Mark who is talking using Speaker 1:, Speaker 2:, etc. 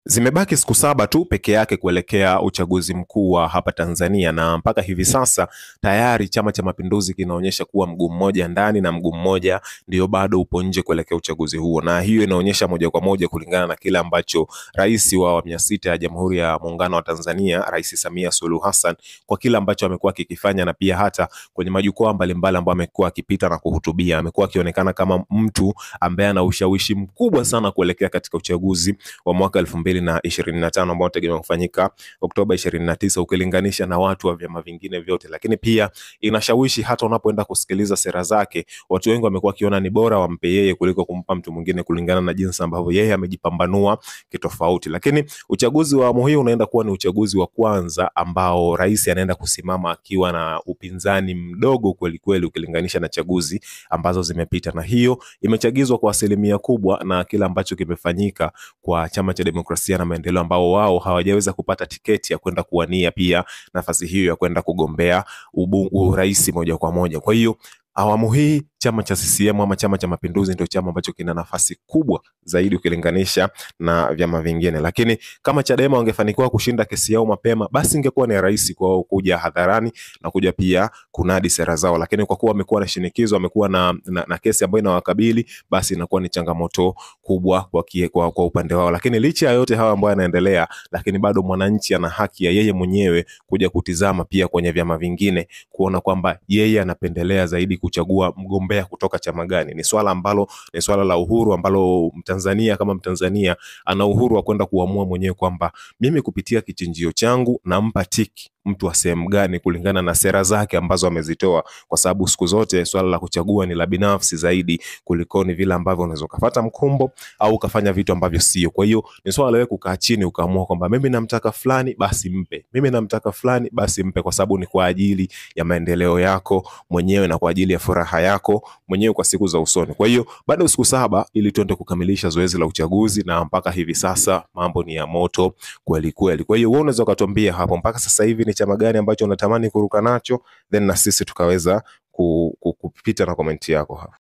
Speaker 1: Zimebaki siku 7 tu peke yake kuelekea uchaguzi mkuu wa hapa Tanzania, na mpaka hivi sasa tayari Chama cha Mapinduzi kinaonyesha kuwa mguu mmoja ndani na mguu mmoja ndio bado upo nje kuelekea uchaguzi huo, na hiyo inaonyesha moja kwa moja kulingana na kile ambacho rais wa awamu ya 6 ya Jamhuri ya Muungano wa Tanzania, Rais Samia Suluhu Hassan, kwa kile ambacho amekuwa akikifanya, na pia hata kwenye majukwaa mbalimbali ambayo amekuwa akipita na kuhutubia, amekuwa akionekana kama mtu ambaye ana ushawishi mkubwa sana kuelekea katika uchaguzi wa mwaka 2025 ambao unategemewa kufanyika Oktoba 29, ukilinganisha na watu wa vyama vingine vyote. Lakini pia inashawishi hata unapoenda kusikiliza sera zake, watu wengi wamekuwa kiona ni bora wampe yeye kuliko kumpa mtu mwingine kulingana na jinsi ambavyo yeye amejipambanua kitofauti. Lakini uchaguzi wa awamu hii unaenda kuwa ni uchaguzi wa kwanza ambao rais anaenda kusimama akiwa na upinzani mdogo kweli kweli ukilinganisha na chaguzi ambazo zimepita, na hiyo imechagizwa kwa asilimia kubwa na kila ambacho kimefanyika kwa Chama cha Demokrasia na Maendeleo, ambao wao hawajaweza kupata tiketi ya kwenda kuwania pia nafasi hiyo ya kwenda kugombea urais moja kwa moja. Kwa hiyo awamu hii chama cha CCM ama Chama cha Mapinduzi ndio chama ambacho kina nafasi kubwa zaidi ukilinganisha na vyama vingine. Lakini kama Chadema wangefanikiwa kushinda kesi yao mapema, basi ingekuwa ni rahisi kwao kuja hadharani na kuja pia kunadi sera zao. Lakini kwa kuwa wamekuwa na shinikizo, wamekuwa na kesi ambayo inawakabili, basi inakuwa ni changamoto kubwa kwa upande wao. Lakini licha ya yote hawa ambao yanaendelea, lakini bado mwananchi ana haki ya yeye mwenyewe kuja kutizama pia kwenye vyama vingine, kuona kwamba yeye anapendelea zaidi kuchagua mgombea kutoka chama gani. Ni swala ambalo ni swala la uhuru, ambalo Mtanzania kama Mtanzania ana uhuru wa kwenda kuamua mwenyewe kwamba mimi kupitia kichinjio changu nampa tiki mtu wa sehemu gani kulingana na sera zake ambazo amezitoa, kwa sababu siku zote swala la kuchagua ni la binafsi zaidi kuliko ni vile ambavyo unaweza kufuata mkumbo au kufanya vitu ambavyo sio. Kwa hiyo ni swala wewe kukaa chini ukaamua kwamba mimi namtaka fulani basi mpe, mimi namtaka fulani basi mpe, kwa sababu ni kwa ajili ya maendeleo yako mwenyewe na kwa ajili ya furaha yako mwenyewe kwa siku za usoni. Kwa hiyo bado siku 7 ili tuende kukamilisha zoezi la uchaguzi, na mpaka hivi sasa mambo ni ya moto kweli kweli. Kwa hiyo wewe unaweza kutuambia hapo mpaka sasa hivi ni chama gani ambacho unatamani kuruka nacho, then na sisi tukaweza kupita na komenti yako hapa.